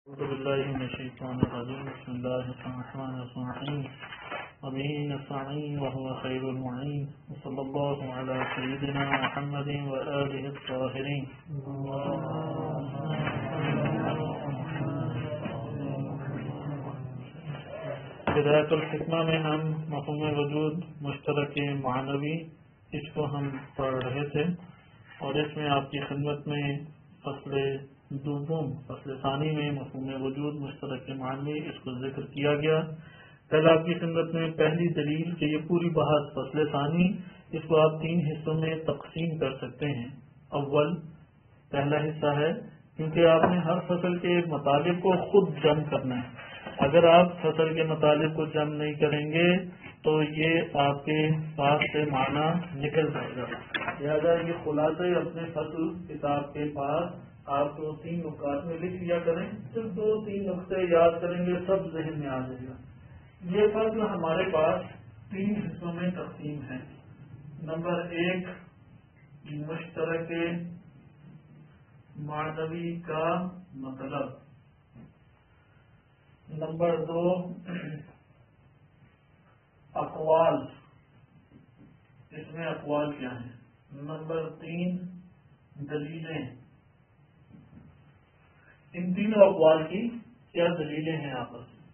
أعوذ بالله من الشيطان الرجيم. بسم الله الرحمن الرحيم. وبه نستعين وهو خير المعين. وصلى الله على سيدنا محمد وآله الطاهرين. بدایت الحکمہ میں ہم مفہوم وجود مشترک معنوی اس کو ہم پڑھ رہے تھے، اور اس میں آپ کی خدمت میں فصل ثانی میں مفہوم وجود مشترک معنوی اس کو ذکر کیا گیا. کل آپ کی خدمت میں پہلی دلیل کہ یہ پوری بحث فصل ثانی اس کو آپ 3 حصوں میں تقسیم کر سکتے ہیں. اول پہلا حصہ ہے کیونکہ آپ نے ہر فصل کے مطالب کو خود جمع کرنا ہے. اگر آپ فصل کے مطالب کو جمع نہیں کریں گے تو یہ آپ کے پاس سے معنی نکل جائے گا. لہٰذا یہ خلاصے اپنے فصل کتاب کے پاس آپ کو 3 نکات میں لکھ لیا کریں. صرف 2-3 نقطے یاد کریں گے، سب ذہن میں آ جائے گا. یہ فصل ہمارے پاس 3 حصوں میں تقسیم ہے. نمبر 1 مشترک معنوی کا مطلب. نمبر 2 اقوال، اس میں اقوال کیا ہیں. نمبر 3 دلیلیں. ان تینوں اقوال کی کیا دلیلیں ہیں آپس میں،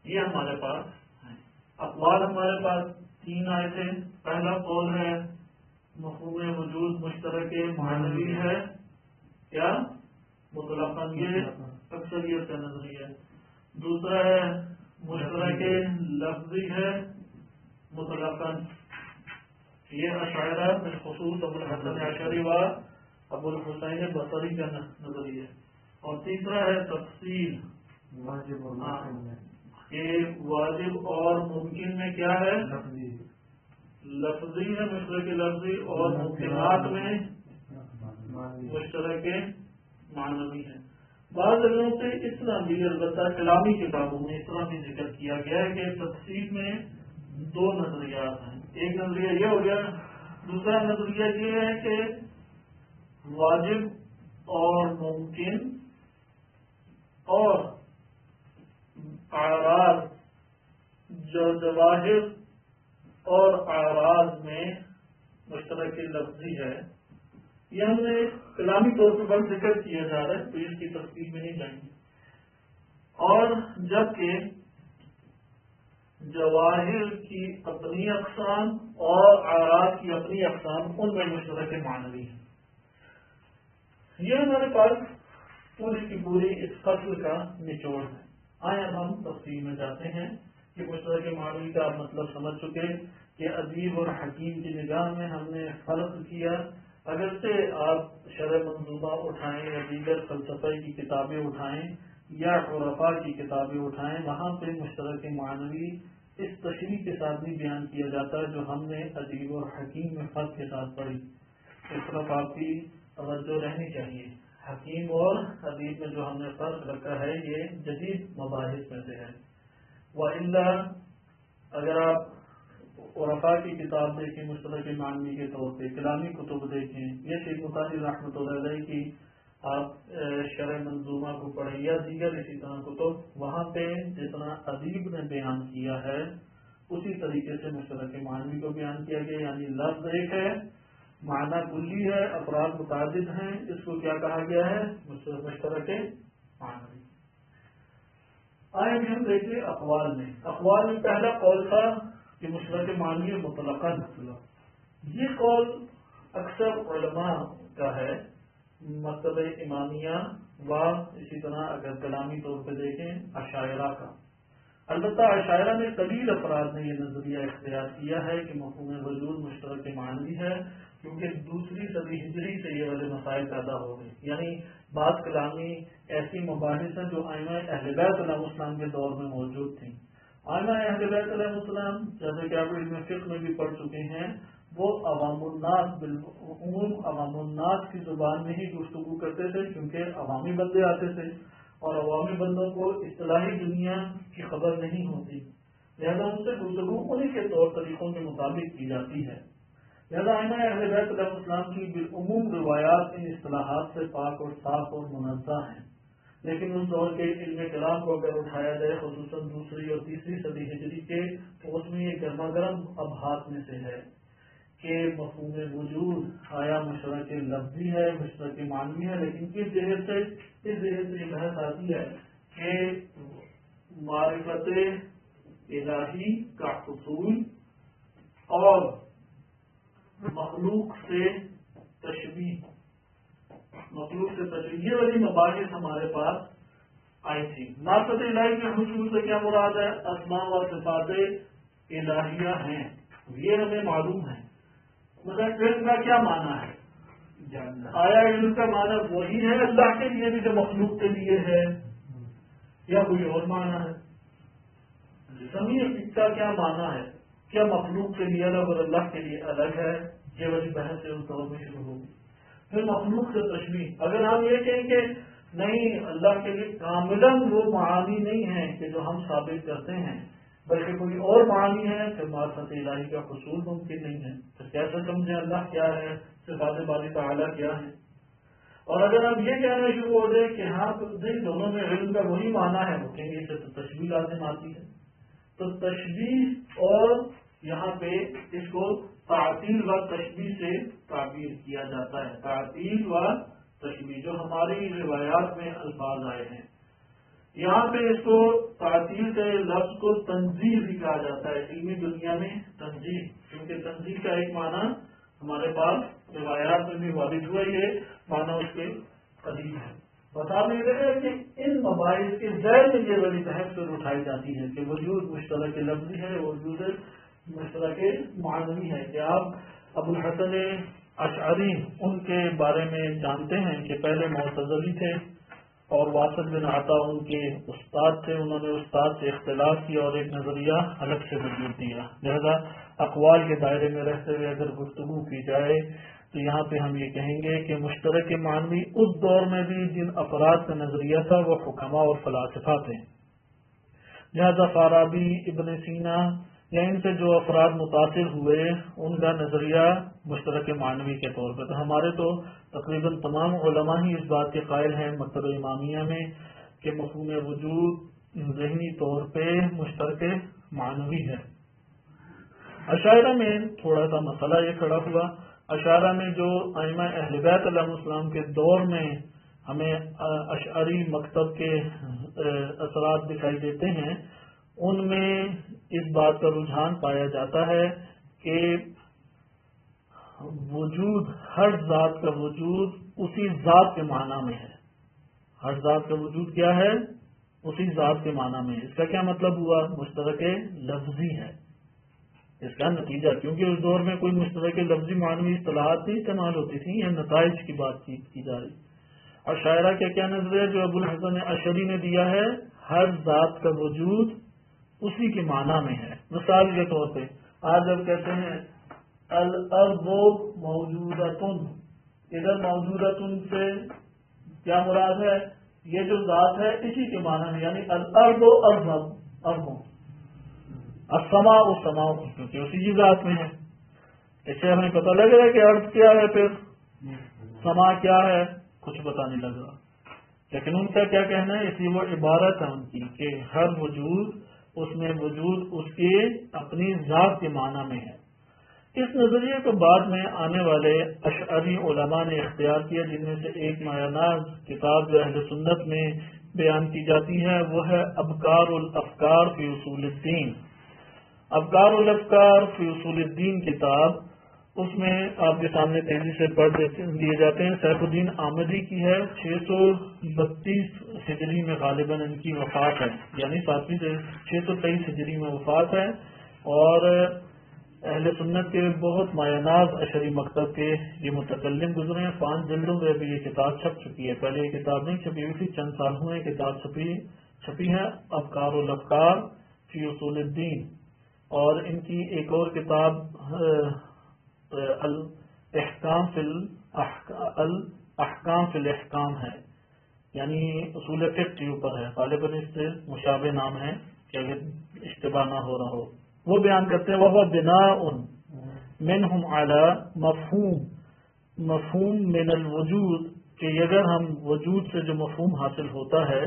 یہ ہمارے پاس ہیں. اقوال ہمارے پاس 3 آئے تھے. پہلا قول ہے مفہوم وجود مشترک معنوی ہے، کیا مطلقاً، یہ اکثریت کا نظریہ. دوسرا ہے مشترک لفظی ہے مطلقاً، یہ اشاعرہ بالخصوص ابو الحسن اشعری و ابو الحسین بصری کا نظریہ. اور تیسرا ہے تفصیل، یہ واجب اور ممکن میں کیا ہے، لفظی ہے مشترک لفظی، اور ممکنات میں مشترک معنوی ہے. بعض جگہوں سے اس طرح بھی البتہ کلامی کتابوں میں اس طرح بھی ذکر کیا گیا ہے کہ تفصیل میں 2 نظریات ہیں. ایک نظریہ یہ ہو گیا، دوسرا نظریہ یہ ہے کہ واجب اور ممکن اور اعراض جو ظواہر اور اعراض میں مشترک لفظی ہے. یہ ہم نے کلامی طور پر بس ذکر کیا جا رہا ہے، تو اس کی تفصیل میں نہیں جائیں گے. اور جبکہ جواہر کی اپنی اقسام اور اعراض کی اپنی اقسام، ان میں مشترک معنوی ہے. یہ ہمارے پاس پوری کی پوری اس فصل کا نچوڑ ہے. آئے اب ہم تفصیل میں جاتے ہیں کہ مشترک معنوی کا آپ مطلب سمجھ چکے کہ ادیب اور حکیم کی نگاہ میں ہم نے فرق کیا. اگرچہ آپ شرح منظومہ اٹھائیں یا دیگر فلسفہ کی کتابیں اٹھائیں یا عرفاء کی کتابیں اٹھائیں، وہاں پہ مشترک معنوی اس تشریح کے ساتھ بھی بیان کیا جاتا ہے جو ہم نے ادیب اور حکیم میں فرق کے ساتھ پڑھی. اس طرف آپ کی توجہ رہنی چاہیے. حکیم اور ادیب میں جو ہم نے فرق رکھا ہے یہ جدید مباحث میں سے ہے. وَإِلَّا اگر آپ عرفاء کی کتاب دیکھیں مشترک معنوی کے طور پہ، کلامی کتب دیکھیں، یہ شیخ مطالب رحمۃ اللہ علیہ کی آپ شرح منظومہ کو پڑھیں یا دیگر اسی طرح کتب، وہاں پہ جتنا ادیب نے بیان کیا ہے اسی طریقے سے مشترک معنوی کو بیان کیا گیا. یعنی لفظ ایک ہے، معنی کلی ہے، افراد متعدد ہیں، اس کو کیا کہا گیا ہے، مشترک معنوی. آئیں ہم دیکھیں اقوال میں. اقوال میں پہلا قول تھا کہ مشترک معنوی مطلقاً. یہ قول اکثر علماء کا ہے، مکتبہ امامیہ و اسی طرح اگر کلامی طور پہ دیکھیں عشائرہ کا. البتہ عشائرہ میں قلیل افراد نے یہ نظریہ اختیار کیا ہے کہ مفہوم وجود مشترک معنوی ہے، کیونکہ 2 صدی ہجری سے یہ والے مسائل پیدا ہو گئے. یعنی بعض کلامی ایسی مباحث ہیں جو ائمہ اہل بیت علیہ السلام کے دور میں موجود تھیں. ائمہ اہل بیت علیہ السلام جیسے کہ آپ علم فقہ میں بھی پڑھ چکے ہیں، وہ عوام الناس بالعموم عوام الناس کی زبان میں ہی گفتگو کرتے تھے، کیونکہ عوامی بندے آتے تھے اور عوامی بندوں کو اصطلاحی دنیا کی خبر نہیں ہوتی. لہذا ان سے گفتگو انہیں کے طور طریقوں کے مطابق کی جاتی ہے. لہذا ائمہ اہل بیت علیہ السلام کی بالعموم روایات ان اصطلاحات سے پاک اور صاف اور منزہ ہیں. لیکن اس دور کے علم کلام کو اگر اٹھایا جائے خصوصاً دوسری اور تیسری صدی ہجری کے، تو اس میں یہ گرما گرم ابحاث میں سے ہے کہ مفہوم وجود آیا مشترک لفظی ہے، مشترک معنوی ہے، لیکن کس ذہن سے یہ بحث آتی ہے کہ معرفت الہی کا حصول اور مخلوق سے تشبیہ یہ والی مباحث ہمارے پاس آئی تھی۔ معرفت الہی کے حصول سے کیا مراد ہے؟ اسماء و صفات الہیہ ہیں، یہ ہمیں معلوم ہے۔ مطلب علم کا کیا معنی ہے؟ آیا علم کا معنی وہی ہے اللہ کے لیے بھی جو مخلوق کے لیے ہے، یا کوئی اور معنی ہے؟ سمیع کا کیا معنی ہے؟ کیا مخلوق کے لیے الگ اور اللہ کے لیے الگ ہے؟ یہ والی بحث سے ان طور میں شروع ہوگی۔ پھر مخلوق سے تشبیہ، اگر ہم یہ کہیں کہ نہیں اللہ کے لیے کاملاً وہ معانی نہیں ہے کہ جو ہم ثابت کرتے ہیں، بلکہ کوئی اور معانی ہے، پھر معرفت الہی کا حصول ممکن نہیں ہے۔ پھر کیسے سمجھیں اللہ کیا ہے، صفات باری تعالیٰ کیا ہے؟ اور اگر ہم یہ کہنا شروع ہو جائے کہ ہاں دونوں میں علم کا وہی معنی ہے، وہ کہیں گے اس سے تو تشبیہ لازم آتی ہے۔ تو تشبیہ اور یہاں پہ اس کو تعطیل و تشبیہ سے تعبیر کیا جاتا ہے۔ تعطیل و تشبیہ جو ہماری روایات میں الفاظ آئے ہیں، یہاں پہ اس کو تعطیل کے لفظ کو تنزیہ بھی کہا جاتا ہے علمی دنیا میں، تنزیہ، کیونکہ تنزیہ کا ایک معنی ہمارے پاس روایات میں بھی وارد ہوا، یہ معنی اس کے قریب ہے۔ بتا نہیں رہے کہ ان مباحث کے ذیل میں یہ والی بحث پھر اٹھائی جاتی ہے کہ وجود مشترک لفظی ہے، وجود مشترک معنوی ہے۔ کہ آپ ابو الحسن اشعری ان کے بارے میں جانتے ہیں کہ پہلے معتزلی تھے اور واصل بن عطا ان کے استاد تھے، انہوں نے استاد سے اختلاف کیا اور ایک نظریہ الگ سے وجود دیا۔ لہذا اقوال کے دائرے میں رہتے ہوئے اگر گفتگو کی جائے تو یہاں پہ ہم یہ کہیں گے کہ مشترک معنوی اس دور میں بھی جن افراد کا نظریہ تھا وہ حکما اور فلاسفہ تھے۔ لہذا فارابی، ابن سینا یا ان سے جو افراد متاثر ہوئے ان کا نظریہ مشترک معنوی کے طور پہ، تو ہمارے تو تقریباً تمام علماء ہی اس بات کے قائل ہیں مکتبہ امامیہ میں کہ مفہوم وجود ذہنی طور پہ مشترک معنوی ہے۔ اشاعرہ میں تھوڑا سا مسئلہ یہ کھڑا ہوا، اشاعرہ میں جو ائمہ اہل بیت علیہ السلام کے دور میں ہمیں اشعری مکتب کے اثرات دکھائی دیتے ہیں، ان میں اس بات کا رجحان پایا جاتا ہے کہ وجود، ہر ذات کا وجود اسی ذات کے معنی میں ہے۔ ہر ذات کا وجود کیا ہے؟ اسی ذات کے معنی میں۔ اس کا کیا مطلب ہوا؟ مشترک لفظی ہے اس کا نتیجہ، کیونکہ اس دور میں کوئی مشترک لفظی معنوی اصطلاحات نہیں استعمال ہوتی تھی، یہ نتائج کی بات چیت کی جا رہی۔ اور شاعرہ کا کیا نظریہ جو ابو الحسن اشعری نے دیا ہے، ہر ذات کا وجود اسی کے معنی میں ہے۔ مثال کے طور پہ آج جب کہتے ہیں الارض موجودتن، ادھر موجودتن سے کیا مراد ہے؟ یہ جو ذات ہے اسی کے معنی میں، یعنی الارض ارض، السماء السماء، کیونکہ اسی کی ذات میں ہے۔ اس سے ہمیں پتہ لگ رہا ہے کہ ارض کیا ہے، پھر سما کیا ہے، کچھ پتہ نہیں لگ رہا۔ لیکن ان کا کیا کہنا ہے؟ اس لیے وہ عبارت ہے ان کی کہ ہر وجود، اس میں وجود اس کی اپنی ذات کے معنی میں ہے۔ اس نظریے کو بعد میں آنے والے اشعری علماء نے اختیار کیا، جن میں سے ایک مایہ ناز کتاب جو اہل سنت میں بیان کی جاتی ہے وہ ہے ابکار الافکار فی اصول الدین۔ ابکار الافکار فی اصول الدین کتاب، اس میں آپ کے سامنے تیزی سے پڑھ دیے جاتے ہیں۔ سیف الدین آمدی کی ہے، 632 ہجری میں غالباً ان کی وفات ہے، یعنی 623 ہجری میں وفات ہے، اور اہل سنت کے بہت مایہ ناز اشعری مکتب کے یہ متکلم گزرے ہیں۔ 5 جلدوں میں بھی یہ کتاب چھپ چکی ہے، پہلے یہ کتاب نہیں چھپی ہوئی تھی، چند سال ہوئے کتاب چھپی ہے، ابکار الافکار فی اصول الدین۔ اور ان کی ایک اور کتاب الاحکام فی الاحکام ہے، یعنی اصول فقہ کے اوپر ہے، غالباً اس سے مشابہ نام ہے کہ اگر اشتباہ نہ ہو رہا ہو۔ وہ بیان کرتے ہیں وہ بناء منہم علی مفہوم من الوجود کہ اگر ہم وجود سے جو مفہوم حاصل ہوتا ہے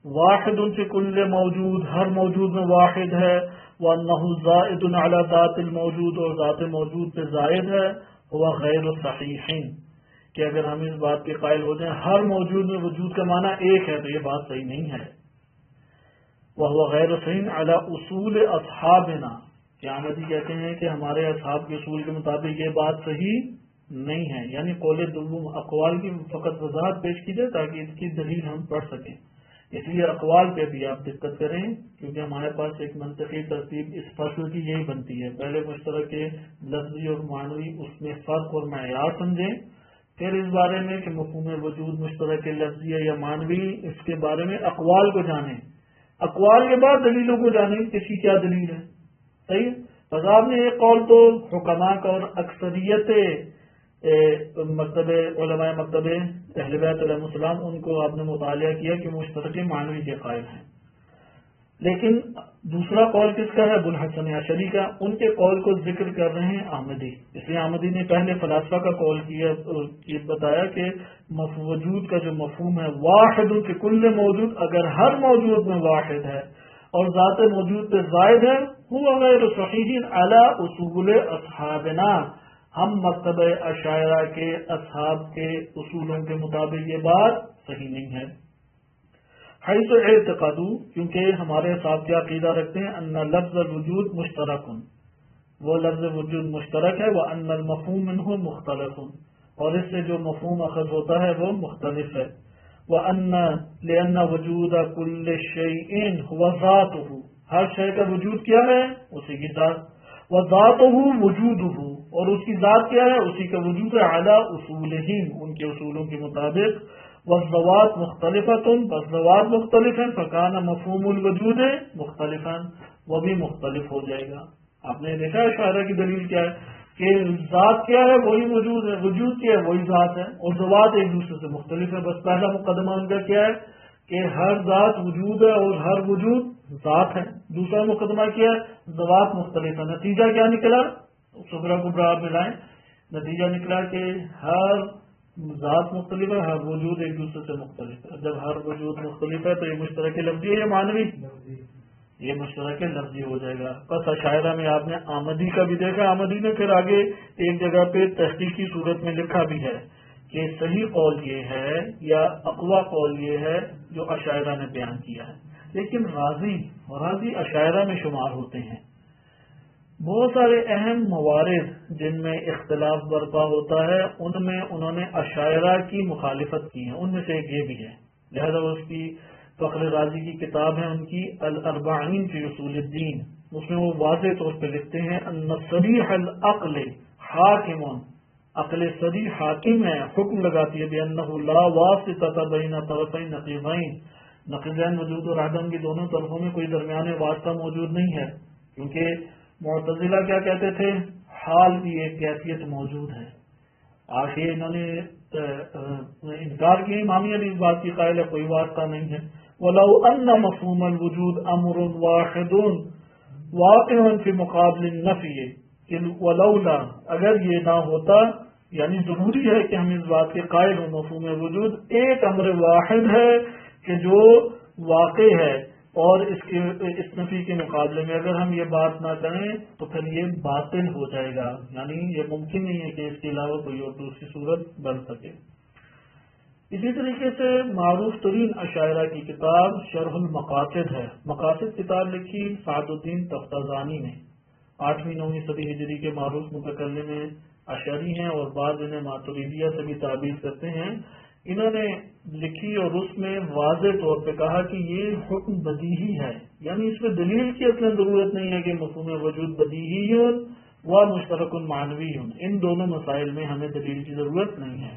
واحد ان سے کل موجود، ہر موجود میں واحد ہے، وَأَنَّهُ زَائِدٌ عَلَى ذَاتِ الْمَوْجُود، اور ذات موجود پہ زائد ہے، وہ غیر صحیح، کہ اگر ہم اس بات کے قائل ہو جائیں ہر موجود میں وجود کا معنی ایک ہے تو یہ بات صحیح نہیں ہے۔ وہ غیر صحیح علی اصول اصحابنا، کہ احمدی کہتے ہیں کہ ہمارے اصحاب کے اصول کے مطابق یہ بات صحیح نہیں ہے، یعنی قول دوم اقوال کی فقط وضاحت پیش کی جائے تاکہ اس کی دلیل ہم پڑھ سکیں، اس لیے اقوال پہ بھی آپ دقت کریں، کیونکہ ہمارے پاس ایک منطقی ترتیب اس فصل کی یہی بنتی ہے، پہلے مشترک لفظی اور معنوی اس میں فرق اور معیار سمجھیں، پھر اس بارے میں کہ مفہوم وجود مشترک لفظی یا معنوی، اس کے بارے میں اقوال کو جانیں، اقوال کے بعد دلیلوں کو جانیں کہ اس کی کیا دلیل ہے۔ صحیح ہے؟ بس آپ نے ایک قول تو حکماء کا اور اکثریت مکتب علماء مکتب اہل بیت علیہ السلام ان کو آپ نے مطالعہ کیا کہ مشترک معنوی کے قائل ہیں، لیکن دوسرا قول کس کا ہے؟ ابوالحسن اشعری کا، ان کے قول کو ذکر کر رہے ہیں احمدی، اس لیے احمدی نے پہلے فلاسفہ کا قول کیا، بتایا کہ وجود کا جو مفہوم ہے واحد کے کل موجود، اگر ہر موجود میں واحد ہے اور ذات موجود پہ زائد ہے، وہ غیر صحیح علی اصول اصحابنا، ہم مکتب اشاعرہ کے اصحاب کے اصولوں کے مطابق یہ بات صحیح نہیں ہے۔ حیث اعتقادو، کیونکہ ہمارے اصحاب کیا عقیدہ رکھتے ہیں، ان لفظ الوجود مشترک، وہ لفظ وجود مشترک ہے، وان المفہوم منہ مختلف، اور اس سے جو مفہوم اخذ ہوتا ہے وہ مختلف ہے، وان لان وجود کل شیء هو ذاتہ، ہر شے کا وجود کیا ہے؟ اسی کی ذات، وذاتہ وجودہ، اور اس کی ذات کیا ہے؟ اسی کا وجود ہے، علی اصولہم، ان کے اصولوں کے مطابق، والذوات مختلفۃ، بس ذوات مختلف ہیں، فکان مفہوم الوجود مختلفا، وہ بھی مختلف ہو جائے گا۔ آپ نے دیکھا اشاعرہ کی دلیل کیا ہے کہ ذات کیا ہے؟ وہی وجود ہے، وجود کیا ہے؟ وہی ذات ہے، اور ذوات ایک دوسرے سے مختلف ہے۔ بس پہلا مقدمہ ان کا کیا ہے کہ ہر ذات وجود ہے اور ہر وجود ذات ہے، دوسرا مقدمہ کیا ہے؟ ذوات مختلف ہے۔ نتیجہ کیا نکلا؟ صغرا کبرا آپ ملائیں، نتیجہ نکلا کہ ہر ذات مختلف ہے، ہر وجود ایک دوسرے سے مختلف ہے۔ جب ہر وجود مختلف ہے تو یہ مشترک لفظی ہے یا معنوی؟ یہ مشترک لفظی ہو جائے گا۔ بس اشاعرہ میں آپ نے آمدی کا بھی دیکھا، آمدی نے پھر آگے ایک جگہ پہ تحقیقی صورت میں لکھا بھی ہے کہ صحیح قول یہ ہے یا اقوی قول یہ ہے جو اشاعرہ نے بیان کیا ہے، لیکن راضی اشاعرہ میں شمار ہوتے ہیں۔ بہت سارے اہم موارد جن میں اختلاف برپا ہوتا ہے ان میں انہوں نے اشاعرہ کی مخالفت کی ہے، ان میں سے ایک یہ بھی ہے، لہذا اس کی فخر رازی کی کتاب ہے ان کی الاربعین فی اصول الدین، اس میں وہ واضح طور پہ لکھتے ہیں ان صریح العقل حاکم، عقل صریح حاکم ہے، حکم لگاتی ہے بانہ لا واسطہ بین طرفین نقیضین، نقیضین وجود اور عدم کی دونوں طرفوں میں کوئی درمیانے واسطہ موجود نہیں ہے، کیونکہ معتزلہ کیا کہتے تھے؟ حال کی ایک کیفیت موجود ہے، آخر انہوں نے انکار کیا، امامیہ بھی اس بات کی قائل ہے کوئی واسطہ نہیں ہے۔ وَلَوْ أَنَّ مَفْهُومَ الْوُجُودِ أَمْرٌ وَاحِدٌ وَاقِعٌ فِي مُقَابِلِ النَّفْيِ، کہ ولولا، اگر یہ نہ ہوتا، یعنی ضروری ہے کہ ہم اس بات کے قائل ہوں مفہوم وجود ایک امر واحد ہے کہ جو واقع ہے، اور اس نفی کے مقابلے میں اگر ہم یہ بات نہ کریں تو پھر یہ باطل ہو جائے گا، یعنی یہ ممکن نہیں ہے کہ اس کے علاوہ کوئی اور دوسری صورت بن سکے۔ اسی طریقے سے معروف ترین اشاعرہ کی کتاب شرح المقاصد ہے، مقاصد کتاب لکھی سعد الدین تفتازانی نے، 8ویں 9ویں صدی ہجری کے معروف متکلم اشعری ہیں اور بعض انہیں ماتریدیہ سے بھی تعبیر کرتے ہیں، انہوں نے لکھی اور اس میں واضح طور پہ کہا کہ یہ حکم بدیہی ہے، یعنی اس میں دلیل کی اصلا ضرورت نہیں ہے کہ مفہوم وجود بدیہی و مشترک معنوی، ان دونوں مسائل میں ہمیں دلیل کی ضرورت نہیں ہے۔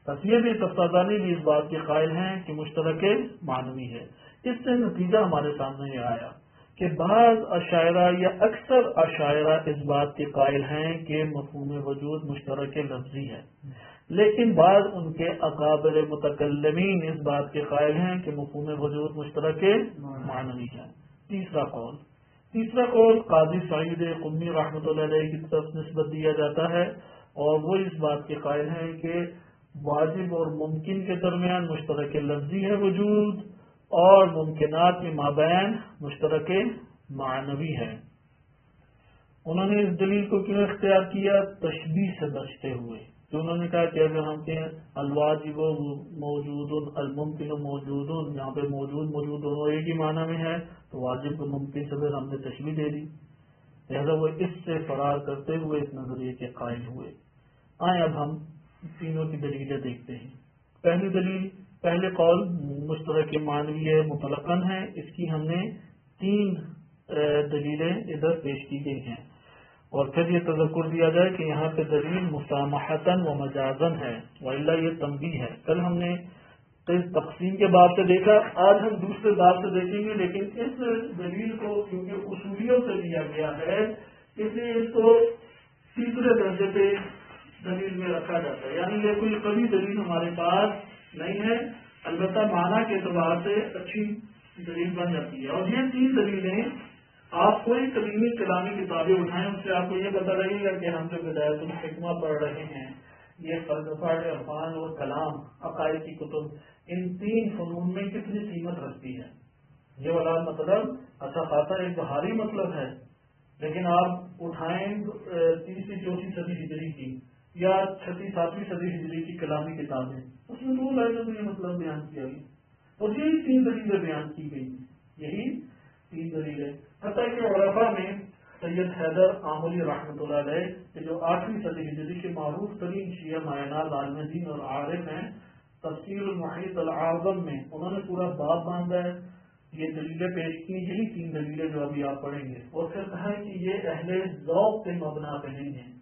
بس یہ بھی تفتازانی بھی اس بات کے قائل ہیں کہ مشترک معنوی ہے۔ اس سے نتیجہ ہمارے سامنے یہ آیا کہ بعض اشاعرہ یا اکثر اشاعرہ اس بات کے قائل ہیں کہ مفہوم وجود مشترک لفظی ہے، لیکن بعض ان کے اکابر متکلمین اس بات کے قائل ہیں کہ مفہوم وجود مشترک معنوی ہے۔ تیسرا قول قاضی سعید قمی رحمۃ اللہ علیہ کی طرف نسبت دیا جاتا ہے، اور وہ اس بات کے قائل ہیں کہ واجب اور ممکن کے درمیان مشترک لفظی ہے وجود، اور ممکنات کے مابین مشترک معنوی ہے۔ انہوں نے اس دلیل کو کیوں اختیار کیا؟ تشبیہ سے بچتے ہوئے، تو انہوں نے کہا کہ اگر ہم کہیں الواجب موجود الممکن موجود، یہاں پہ موجود دونوں ایک ہی معنی میں ہے، تو واجب کو ممکن سے پھر ہم نے تشبیہ دے دی، لہذا وہ اس سے فرار کرتے ہوئے اس نظریے کے قائل ہوئے۔ آئیں اب ہم تینوں کی دلیلیں دیکھتے ہیں۔ پہلی دلیل، پہلے قول مشترک معنوی ہے، مطلقاً ہے، اس کی ہم نے 3 دلیلیں ادھر پیش کی گئی ہیں، اور پھر یہ تذکر دیا جائے کہ یہاں پہ دلیل مسامحتاً و مجازاً ہے، وإلا یہ تنبیہ ہے۔ کل ہم نے تقسیم کے باب سے دیکھا، آج ہم دوسرے باب سے دیکھیں گے، لیکن اس دلیل کو کیونکہ اصولیوں سے لیا گیا ہے، اس لیے اس کو تیسرے درجے پہ دلیل میں رکھا جاتا ہے، یعنی یہ کوئی قوی دلیل ہمارے پاس نہیں ہے، البتہ معنی کے اعتبار سے اچھی دلیل بن جاتی ہے۔ اور یہ 3 دلیلیں آپ کوئی کلامی کتابیں اٹھائیں، اس سے آپ کو یہ پتہ لگے گا کہ ہم جو بدایت الحکمہ پڑھ رہے ہیں، یہ فلسفہ عرفان اور کلام عقائد کی کتب، ان 3 فنون میں کتنی قیمت رکھتی ہے۔ یہ والا مطلب اچھا خاصا ایک بہاری مطلب ہے، لیکن آپ اٹھائیں 3ری 4ری صدی ہجری کی یا 6ٹی 7ویں صدی ہجری کی کلامی کتابیں، اس میں 2 لائنوں میں یہ مطلب بیان کیا گیا، اور یہی 3 دلیلیں بیان کی گئی، یہی 3 دلیلیں۔ حتیٰ کہ عرفا میں سید حیدر آملی رحمۃ اللہ علیہ کہ جو 8ویں صدی ہجری کے معروف ترین شیعہ معناز عالم دین اور عارف ہیں، تفسیر المحیط العظم میں انہوں نے پورا باب باندھا ہے، یہ دلیلیں پیش کی، یہی 3 دلیلیں جو ابھی آپ پڑھیں گے، اور پھر کہا ہے کہ یہ اہل ذوق کے مبنا پہ نہیں ہیں،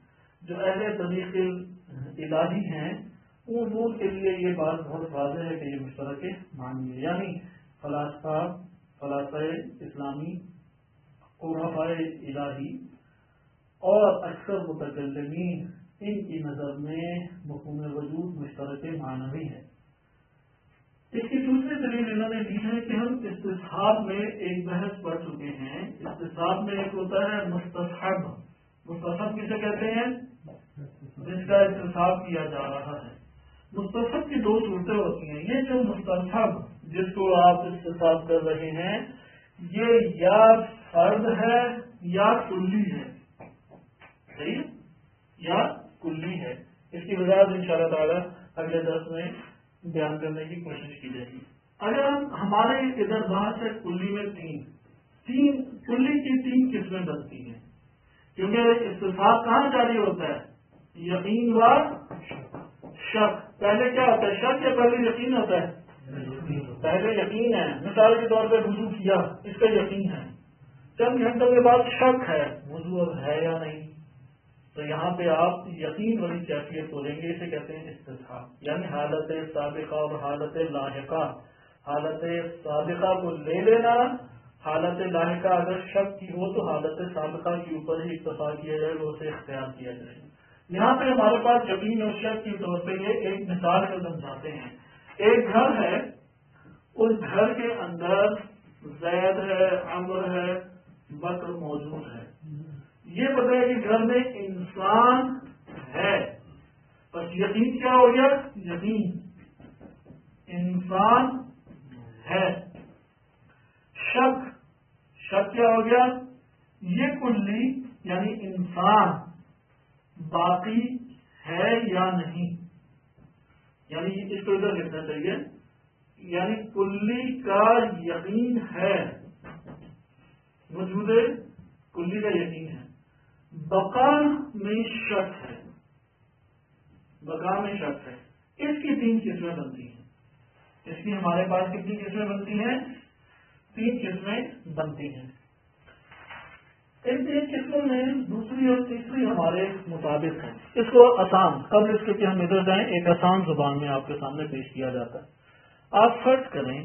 جو اہل طریق الہی ہیں ان کے لیے یہ بات بہت واضح ہے کہ یہ مشترک معنی ہے، یعنی فلاسفہ اسلامی، عرفاء الہی اور اکثر متکلمین، ان کی نظر میں مفہوم وجود مشترک معنوی ہے۔ اس کی دوسری دلیل انہوں نے دی ہے کہ ہم استصحاب میں ایک بحث پڑھ چکے ہیں، استصحاب میں ایک ہوتا ہے مستصحب، مستصحب کسے کہتے ہیں؟ جس کا استصحاب کیا جا رہا ہے۔ مستصحب کی 2 صورتیں ہوتی ہیں، یہ جو مستصحب جس کو آپ استصحاب کر رہے ہیں، یہ یا فرض ہے یا کلی ہے، صحیح، یا کلی ہے۔ اس کی وضاحت انشاءاللہ تعالی اگلے درس میں بیان کرنے کی کوشش کی جائے گی۔ اگر ہمارے ادھر بحث ہے کلی میں 3 کلی کی 3 قسمیں بنتی ہیں، کیونکہ استصحاب کہاں جاری ہوتا ہے؟ یقین و شک۔ پہلے کیا ہوتا ہے؟ شک یا پہلے یقین ہوتا ہے؟ پہلے یقین ہے، مثال کے طور پہ وضو کیا، اس کا یقین ہے، چند گھنٹوں کے بعد شک ہے وضو اب ہے یا نہیں، تو یہاں پہ آپ یقین والی کیفیت بولیں گے، اسے کہتے ہیں استصحاب، یعنی حالت سابقہ اور حالت لاحقہ۔ حالت سابقہ کو لے لینا، حالت لاحقہ اگر شک کی ہو تو حالت سابقہ کے اوپر ہی اکتفا کیا جائے گا، اسے اختیار کیا جائے گا۔ یہاں پہ ہمارے پاس یقین اور شک کے طور پہ یہ ایک مثال کو سمجھاتے ہیں۔ ایک گھر ہے، اس گھر کے اندر زید ہے، عمر ہے، بکر موجود ہے، یہ پتہ ہے کہ گھر میں انسان ہے، بس یقین کیا ہو گیا؟ یقین انسان ہے۔ شک کیا ہو گیا؟ یہ کلی یعنی انسان باقی ہے یا نہیں، یعنی اس کو ادھر لکھنا چاہیے، یعنی کلی کا یقین ہے، وجود کلی کا یقین ہے، بقا میں شک ہے، بقا میں شک ہے۔ اس کی 3 قسمیں بنتی ہیں، اس کی ہمارے پاس کتنی قسمیں بنتی ہیں؟ 3 قسمیں بنتی ہیں۔ ان 3 قسموں میں دوسری اور تیسری ہمارے مطابق ہے۔ اس کو آسان، قبل اس کے کہ ہم ادھر جائیں، ایک آسان زبان میں آپ کے سامنے پیش کیا جاتا ہے۔ آپ فرض کریں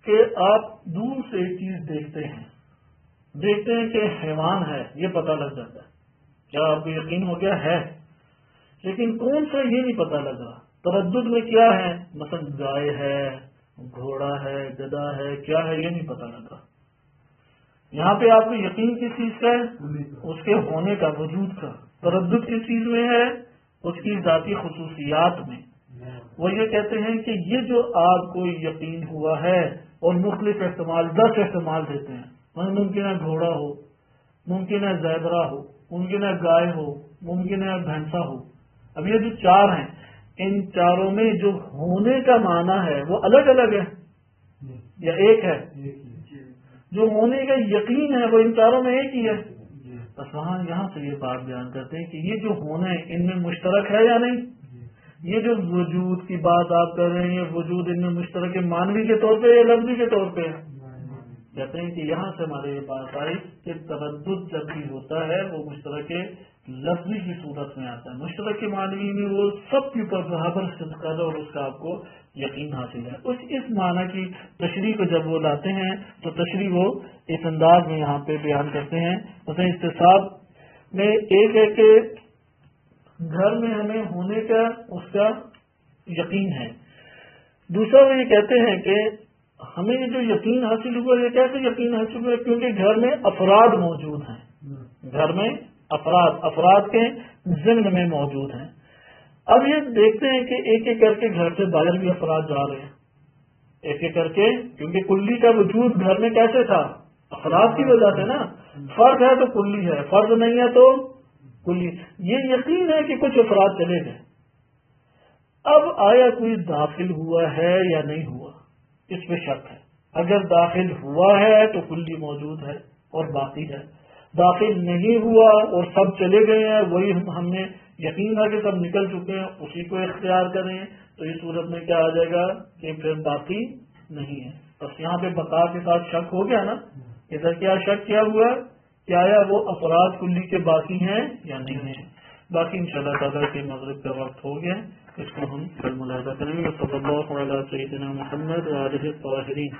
کہ آپ دور سے ایک چیز دیکھتے ہیں کہ حیوان ہے، یہ پتہ لگ جاتا ہے، کیا آپ کو یقین ہو گیا ہے، لیکن کون سا یہ نہیں پتہ لگا، تردد میں کیا ہے، مثلا گائے ہے، گھوڑا ہے، گدھا ہے، کیا ہے یہ نہیں پتہ لگا۔ یہاں پہ آپ کو یقین کس چیز کا ہے؟ اس کے ہونے کا، وجود کا۔ تردد کس چیز میں ہے؟ اس کی ذاتی خصوصیات میں۔ وہ یہ کہتے ہیں کہ یہ جو آپ کو یقین ہوا ہے، اور مختلف احتمال 10 احتمال دیتے ہیں، ممکن ہے گھوڑا ہو، ممکن ہے زیبرا ہو، ممکن ہے گائے ہو، ممکن ہے بھینسا ہو. اب یہ جو 4 ہیں، ان چاروں میں جو ہونے کا معنی ہے وہ الگ الگ ہے یا ایک ہے؟ جو ہونے کا یقین ہے وہ ان چاروں میں ایک ہی ہے. بس یہاں سے یہ بات بیان کرتے ہیں کہ یہ جو ہونا ہے ان میں مشترک ہے یا نہیں. یہ جو وجود کی بات آپ کر رہے ہیں، یہ وجود ان میں مشترک ہے مانوی کے طور پہ یا لفظی کے طور پہ ہے؟ کہتے ہیں کہ یہاں سے ہمارے یہ بات آئی کہ تردد جب بھی ہوتا ہے وہ مشترک لفظی کی صورت میں آتا ہے. مشترک معنوی میں وہ سب کے اوپر برابر صدق ہے اور اس کا آپ کو یقین حاصل ہے. اس معنی کی تشریح کو جب وہ لاتے ہیں تو تشریح وہ اس انداز میں یہاں پہ بیان کرتے ہیں. مثلا استصحاب میں ایک ہے کہ گھر میں ہمیں ہونے کا اس کا یقین ہے. دوسرا وہ یہ کہتے ہیں کہ ہمیں یہ جو یقین حاصل ہوا یہ کیسے یقین حاصل ہوا؟ کیونکہ گھر میں افراد موجود ہیں. گھر میں افراد کے ضمن میں موجود ہیں. اب یہ دیکھتے ہیں کہ ایک ایک کر کے گھر سے باہر بھی افراد جا رہے ہیں، ایک ایک کر کے، کیونکہ کلی کا وجود گھر میں کیسے تھا؟ افراد کی وجہ سے نا. فرد ہے تو کلی ہے، فرد نہیں ہے تو کلی. یہ یقین ہے کہ کچھ افراد چلے گئے. اب آیا کوئی داخل ہوا ہے یا نہیں ہوا، اس پہ شک ہے. اگر داخل ہوا ہے تو کلی موجود ہے اور باقی ہے. داخل نہیں ہوا اور سب چلے گئے ہیں، وہی ہم نے یقین ہے کہ سب نکل چکے ہیں، اسی کو اختیار کریں، تو اس صورت میں کیا آ جائے گا کہ پھر باقی نہیں ہے. بس یہاں پہ بقا کے ساتھ شک ہو گیا نا. ادھر کیا شک کیا ہوا کہ آیا وہ افراد کلی کے باقی ہیں یا نہیں ہیں. باقی انشاءاللہ تعالیٰ کے مغرب کا وقت ہو گیا، اس کو ہم کل ملاحظہ کریں گے. صلی اللہ علیہ سیدنا محمد وآلہ الطاہرین.